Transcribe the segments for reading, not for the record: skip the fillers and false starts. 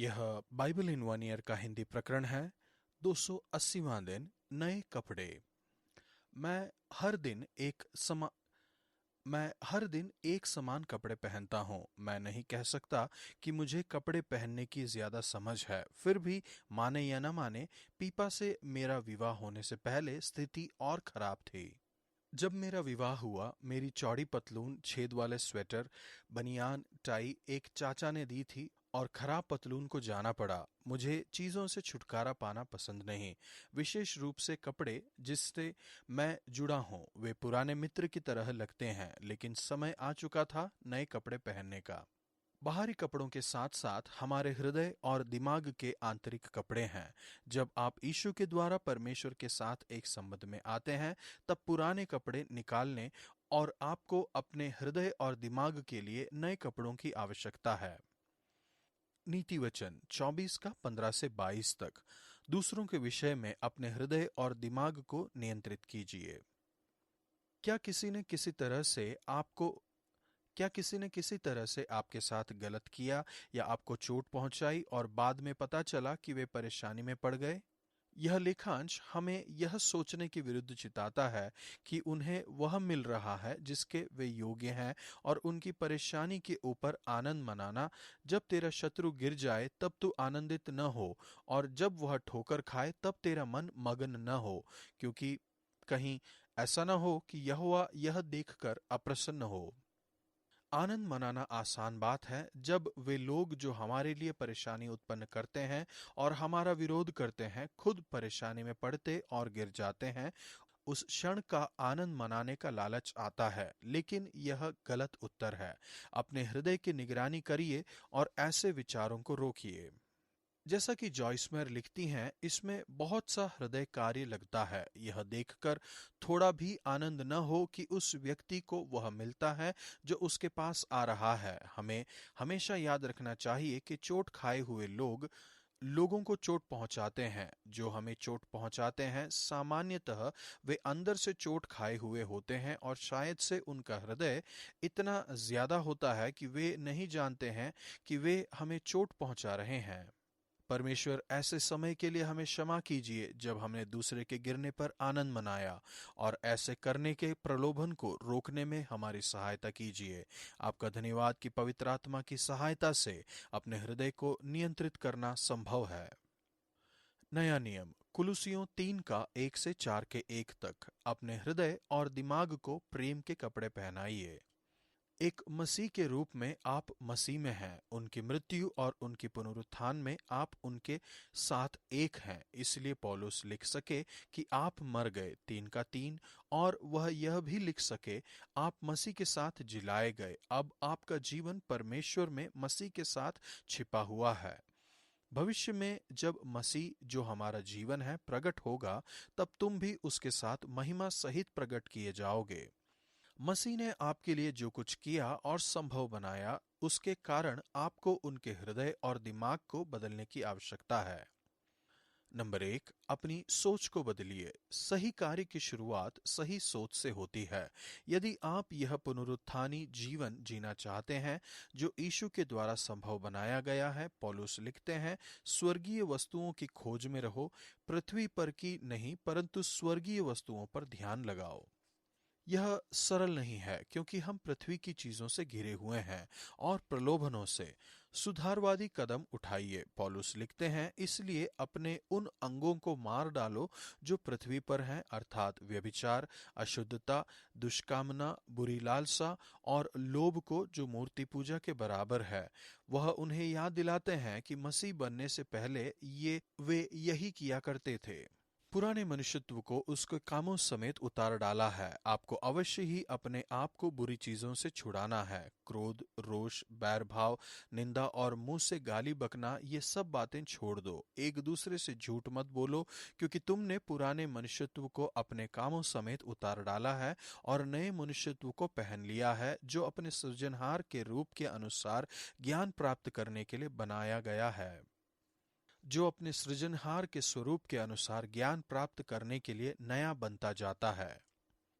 यह Bible in one year का हिंदी प्रकरण है। 280वां दिन, नए कपड़े। मैं हर दिन एक समा मैं हर दिन एक समान कपड़े पहनता हूँ। मैं नहीं कह सकता कि मुझे कपड़े पहनने की ज्यादा समझ है। फिर भी माने या न माने, पीपा से मेरा विवाह होने से पहले स्थिति और खराब थी। जब मेरा विवाह हुआ, मेरी चौड़ी पतलून, छेद वाले स्वेटर, बनियान, टाई एक चाचा ने दी थी और खराब पतलून को जाना पड़ा। मुझे चीजों से छुटकारा पाना पसंद नहीं, विशेष रूप से कपड़े जिससे मैं जुड़ा हूं। वे पुराने मित्र की तरह लगते हैं, लेकिन समय आ चुका था नए कपड़े पहनने का। बाहरी कपड़ों के साथ साथ हमारे हृदय और दिमाग के आंतरिक कपड़े हैं। जब आप यीशु के द्वारा परमेश्वर के साथ एक संबंध में आते हैं, तब पुराने कपड़े निकालने और आपको अपने हृदय और दिमाग के लिए नए कपड़ों की आवश्यकता है। नीति वचन 24 का 15 से 22 तक। दूसरों के विषय में अपने हृदय और दिमाग को नियंत्रित कीजिए। क्या किसी ने किसी तरह से आपको क्या किसी ने किसी तरह से आपके साथ गलत किया या आपको चोट पहुंचाई और बाद में पता चला कि वे परेशानी में पड़ गए? यह लेखांश हमें यह सोचने के विरुद्ध चिताता है कि उन्हें वह मिल रहा है जिसके वे योग्य हैं, और उनकी परेशानी के ऊपर आनंद मनाना। जब तेरा शत्रु गिर जाए तब तू आनंदित न हो, और जब वह ठोकर खाए तब तेरा मन मगन न हो, क्योंकि कहीं ऐसा न हो कि यहोवा यह देखकर अप्रसन्न हो। आनंद मनाना आसान बात है जब वे लोग जो हमारे लिए परेशानी उत्पन्न करते हैं और हमारा विरोध करते हैं खुद परेशानी में पड़ते और गिर जाते हैं। उस क्षण का आनंद मनाने का लालच आता है, लेकिन यह गलत उत्तर है। अपने हृदय की निगरानी करिए और ऐसे विचारों को रोकिए। जैसा कि जॉयस मेयर लिखती हैं, इसमें बहुत सा हृदय कार्य लगता है यह देखकर थोड़ा भी आनंद न हो कि उस व्यक्ति को वह मिलता है जो उसके पास आ रहा है। हमें हमेशा याद रखना चाहिए कि चोट खाए हुए लोग लोगों को चोट पहुंचाते हैं। जो हमें चोट पहुंचाते हैं सामान्यतः वे अंदर से चोट खाए हुए होते हैं, और शायद से उनका हृदय इतना ज्यादा होता है कि वे नहीं जानते हैं कि वे हमें चोट पहुंचा रहे हैं। परमेश्वर, ऐसे समय के लिए हमें क्षमा कीजिए जब हमने दूसरे के गिरने पर आनंद मनाया, और ऐसे करने के प्रलोभन को रोकने में हमारी सहायता कीजिए। आपका धन्यवाद कि पवित्र आत्मा की सहायता से अपने हृदय को नियंत्रित करना संभव है। नया नियम कुलुसियों 3 का 1 से 4 के 1 तक। अपने हृदय और दिमाग को प्रेम के कपड़े पहनाइए। एक मसीह के रूप में आप मसीह में हैं। उनकी मृत्यु और उनकी पुनरुत्थान में आप उनके साथ एक हैं। इसलिए पौलुस लिख सके कि आप मर गए 3 का 3, और वह यह भी लिख सके आप मसीह के साथ जिलाए गए। अब आपका जीवन परमेश्वर में मसीह के साथ छिपा हुआ है। भविष्य में जब मसीह जो हमारा जीवन है प्रकट होगा, तब तुम भी उसके साथ महिमा सहित प्रकट किए जाओगे। मसीह ने आपके लिए जो कुछ किया और संभव बनाया, उसके कारण आपको उनके हृदय और दिमाग को बदलने की आवश्यकता है। नंबर 1, अपनी सोच को बदलिए। सही कार्य की शुरुआत सही सोच से होती है। यदि आप यह पुनरुत्थानी जीवन जीना चाहते हैं जो यीशु के द्वारा संभव बनाया गया है, पौलुस लिखते हैं, स्वर्गीय वस्तुओं की खोज में रहो, पृथ्वी पर की नहीं परंतु स्वर्गीय वस्तुओं पर ध्यान लगाओ। यह सरल नहीं है, क्योंकि हम पृथ्वी की चीजों से घिरे हुए हैं और प्रलोभनों से। सुधारवादी कदम उठाइए। पौलुस लिखते हैं, इसलिए अपने उन अंगों को मार डालो जो पृथ्वी पर हैं, अर्थात व्यभिचार, अशुद्धता, दुष्कामना, बुरी लालसा और लोभ को, जो मूर्ति पूजा के बराबर है। वह उन्हें याद दिलाते हैं कि मसीह बनने से पहले वे यही किया करते थे। पुराने मनुष्यत्व को उसके कामों समेत उतार डाला है। आपको अवश्य ही अपने आप को बुरी चीजों से छुड़ाना है। क्रोध, रोष, बैर भाव, निंदा और मुंह से गाली बकना, ये सब बातें छोड़ दो। एक दूसरे से झूठ मत बोलो, क्योंकि तुमने पुराने मनुष्यत्व को अपने कामों समेत उतार डाला है और नए मनुष्यत्व को पहन लिया है, जो अपने सृजनहार के रूप के अनुसार ज्ञान प्राप्त करने के लिए बनाया गया है। जो अपने सृजनहार के स्वरूप के अनुसार ज्ञान प्राप्त करने के लिए नया बनता जाता है।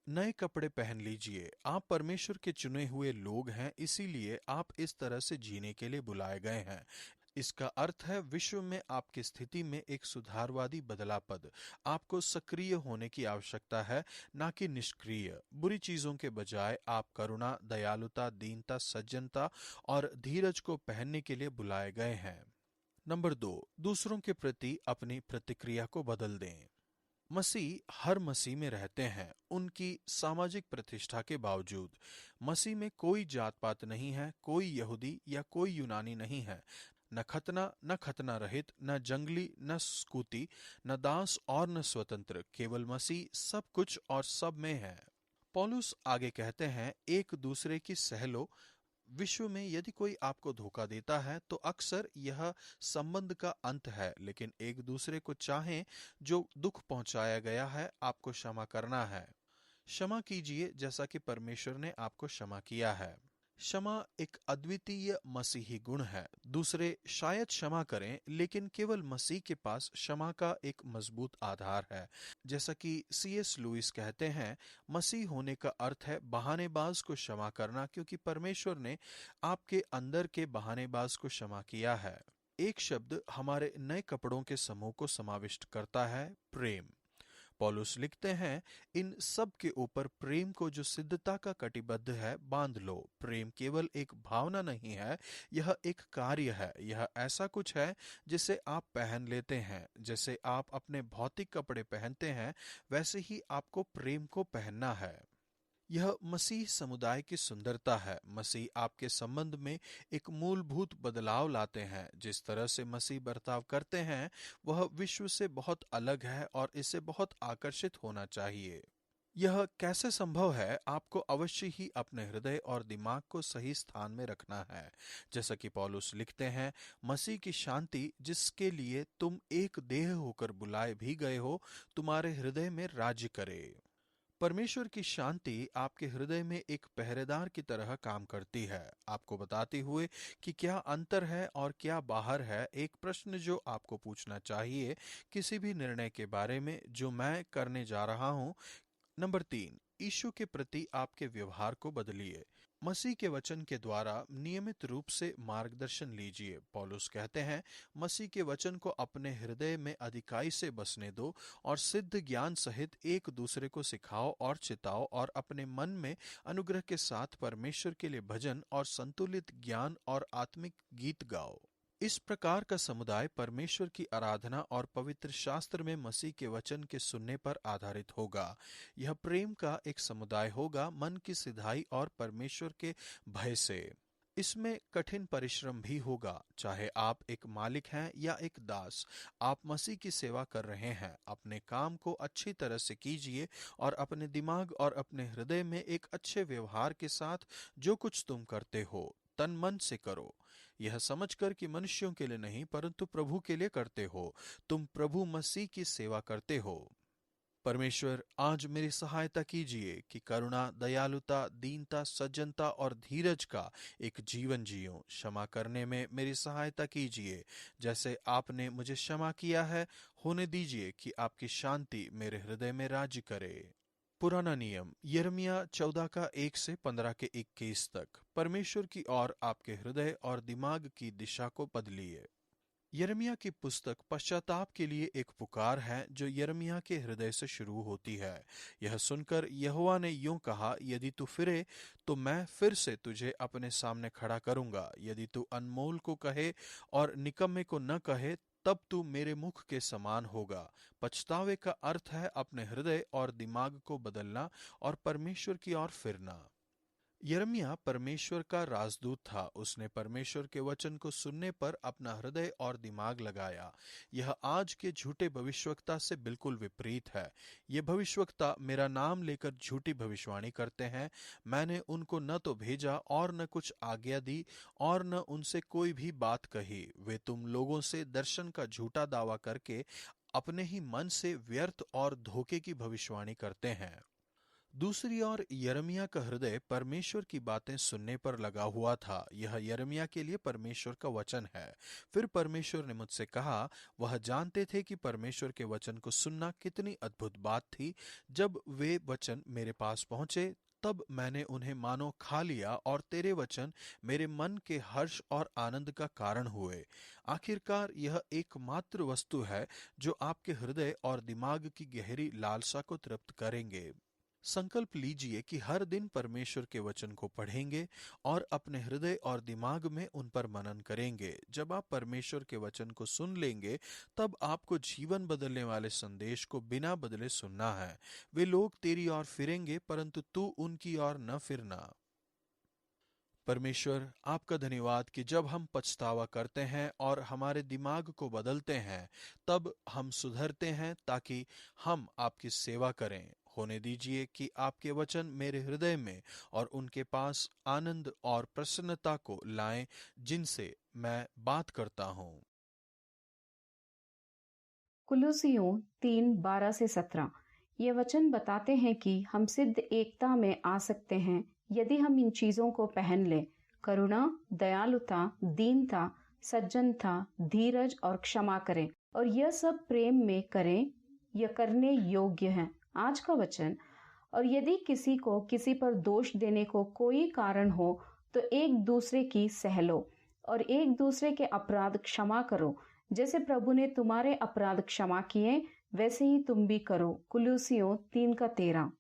नए कपड़े पहन लीजिए। आप परमेश्वर के चुने हुए लोग हैं, इसीलिए आप इस तरह से जीने के लिए बुलाए गए हैं। इसका अर्थ है विश्व में आपकी स्थिति में एक सुधारवादी बदलापद। आपको सक्रिय होने की आवश्यकता है, ना कि निष्क्रिय। बुरी चीजों के बजाय आप करुणा, दयालुता, दीनता, सज्जनता और धीरज को पहनने के लिए बुलाए गए हैं। नंबर 2, दूसरों के प्रति अपनी प्रतिक्रिया को बदल दें। मसीह हर मसीह में रहते हैं, उनकी सामाजिक प्रतिष्ठा के बावजूद। मसीह में कोई जात पात नहीं है, कोई यहूदी या कोई यूनानी नहीं है, न खतना न खतना रहित, न जंगली न स्कूती, न दास और न स्वतंत्र, केवल मसीह सब कुछ और सब में है। पौलुस आगे कहते हैं, एक दूसरे की सह लो। विश्व में यदि कोई आपको धोखा देता है तो अक्सर यह संबंध का अंत है, लेकिन एक दूसरे को चाहें। जो दुख पहुंचाया गया है आपको क्षमा करना है। क्षमा कीजिए जैसा कि परमेश्वर ने आपको क्षमा किया है। क्षमा एक अद्वितीय मसीही गुण है। दूसरे शायद क्षमा करें, लेकिन केवल मसीह के पास क्षमा का एक मजबूत आधार है। जैसा कि C.S. लुइस कहते हैं, मसीह होने का अर्थ है बहानेबाज को क्षमा करना, क्योंकि परमेश्वर ने आपके अंदर के बहानेबाज को क्षमा किया है। एक शब्द हमारे नए कपड़ों के समूह को समाविष्ट करता है, प्रेम। पौलुस लिखते हैं, इन सब के ऊपर प्रेम को जो सिद्धता का कटिबद्ध है बांध लो। प्रेम केवल एक भावना नहीं है, यह एक कार्य है। यह ऐसा कुछ है जिसे आप पहन लेते हैं। जैसे आप अपने भौतिक कपड़े पहनते हैं, वैसे ही आपको प्रेम को पहनना है। यह मसीह समुदाय की सुंदरता है। मसीह आपके संबंध में एक मूलभूत बदलाव लाते हैं। जिस तरह से मसीह बर्ताव करते हैं वह विश्व से बहुत अलग है और इसे बहुत आकर्षित होना चाहिए। यह कैसे संभव है? आपको अवश्य ही अपने हृदय और दिमाग को सही स्थान में रखना है। जैसा कि पौलुस लिखते हैं, मसीह की शांति जिसके लिए तुम एक देह होकर बुलाए भी गए हो, तुम्हारे हृदय में राज्य करे। परमेश्वर की शांति आपके हृदय में एक पहरेदार की तरह काम करती है, आपको बताते हुए कि क्या अंतर है और क्या बाहर है। एक प्रश्न जो आपको पूछना चाहिए किसी भी निर्णय के बारे में जो मैं करने जा रहा हूं। नंबर 3, यीशु के प्रति आपके व्यवहार को बदलिए। मसीह के वचन के द्वारा नियमित रूप से मार्गदर्शन लीजिए। पौलुस कहते हैं, मसीह के वचन को अपने हृदय में अधिकाई से बसने दो और सिद्ध ज्ञान सहित एक दूसरे को सिखाओ और चिताओ, और अपने मन में अनुग्रह के साथ परमेश्वर के लिए भजन और संतुलित ज्ञान और आत्मिक गीत गाओ। इस प्रकार का समुदाय परमेश्वर की आराधना और पवित्र शास्त्र में मसीह के वचन के सुनने पर आधारित होगा। यह प्रेम का एक समुदाय होगा, मन की सिधाई और परमेश्वर के भय से। इसमें कठिन परिश्रम भी होगा, चाहे आप एक मालिक हैं या एक दास। आप मसीह की सेवा कर रहे हैं। अपने काम को अच्छी तरह से कीजिए और अपने दिमाग और अपने हृदय में एक अच्छे व्यवहार के साथ जो कुछ तुम करते हो तन मन से करो, यह समझकर कि मनुष्यों के लिए नहीं परंतु प्रभु के लिए करते हो। तुम प्रभु मसीह की सेवा करते हो। परमेश्वर आज मेरी सहायता कीजिए कि करुणा, दयालुता, दीनता, सज्जनता और धीरज का एक जीवन जियो। क्षमा करने में मेरी सहायता कीजिए जैसे आपने मुझे क्षमा किया है। होने दीजिए कि आपकी शांति मेरे हृदय में राज्य करे। पुराना नियम यिर्मयाह 14 का 1 से 15 के 21 तक। परमेश्वर की ओर आपके हृदय और दिमाग की दिशा को बदलिए। यिर्मयाह की पुस्तक पश्चाताप के लिए एक पुकार है जो यिर्मयाह के हृदय से शुरू होती है। यह सुनकर यहोवा ने यूं कहा, यदि तू फिरे तो मैं फिर से तुझे अपने सामने खड़ा करूंगा। यदि तू अनमोल को कहे और निकम्मे को न कहे, तब तू मेरे मुख के समान होगा। पछतावे का अर्थ है अपने हृदय और दिमाग को बदलना और परमेश्वर की ओर फिरना। यिर्मयाह परमेश्वर का राजदूत था। उसने परमेश्वर के वचन को सुनने पर अपना हृदय और दिमाग लगाया। यह आज के झूठे भविष्यवक्ता से बिल्कुल विपरीत है। ये भविष्यवक्ता मेरा नाम लेकर झूठी भविष्यवाणी करते हैं। मैंने उनको न तो भेजा और न कुछ आज्ञा दी और न उनसे कोई भी बात कही। वे तुम लोगों से दर्शन का झूठा दावा करके अपने ही मन से व्यर्थ और धोखे की भविष्यवाणी करते हैं। दूसरी ओर यिर्मयाह का हृदय परमेश्वर की बातें सुनने पर लगा हुआ था। यह यिर्मयाह के लिए परमेश्वर का वचन है। फिर परमेश्वर ने मुझसे कहा, वह जानते थे कि परमेश्वर के वचन को सुनना कितनी अद्भुत बात थी। जब वे वचन मेरे पास पहुंचे तब मैंने उन्हें मानो खा लिया और तेरे वचन मेरे मन के हर्ष और आनंद का कारण हुए। आखिरकार यह एकमात्र वस्तु है जो आपके हृदय और दिमाग की गहरी लालसा को तृप्त करेंगे। संकल्प लीजिए कि हर दिन परमेश्वर के वचन को पढ़ेंगे और अपने हृदय और दिमाग में उन पर मनन करेंगे। जब आप परमेश्वर के वचन को सुन लेंगे, तब आपको जीवन बदलने वाले संदेश को बिना बदले सुनना है। वे लोग तेरी ओर फिरेंगे, परंतु तू उनकी ओर न फिरना। परमेश्वर, आपका धन्यवाद कि जब हम पछतावा करते हैं और हमारे दिमाग को बदलते हैं, तब हम सुधरते हैं ताकि हम आपकी सेवा करें। होने दीजिए कि आपके वचन मेरे हृदय में और उनके पास आनंद और प्रसन्नता को लाएं, जिनसे मैं बात करता हूँ। कुलुसियों 3:12-17 ये वचन बताते हैं कि हम सिद्ध एकता में आ सकते हैं यदि हम इन चीजों को पहन लें: करुणा, दयालुता, दीनता, सज्जनता, धीरज और क्षमा करें, और यह सब प्रेम में करें, यह करने योग्य है। आज का वचन: और यदि किसी को किसी पर दोष देने को कोई कारण हो तो एक दूसरे की सह लो और एक दूसरे के अपराध क्षमा करो, जैसे प्रभु ने तुम्हारे अपराध क्षमा किए वैसे ही तुम भी करो। कुलुसियों 3:13।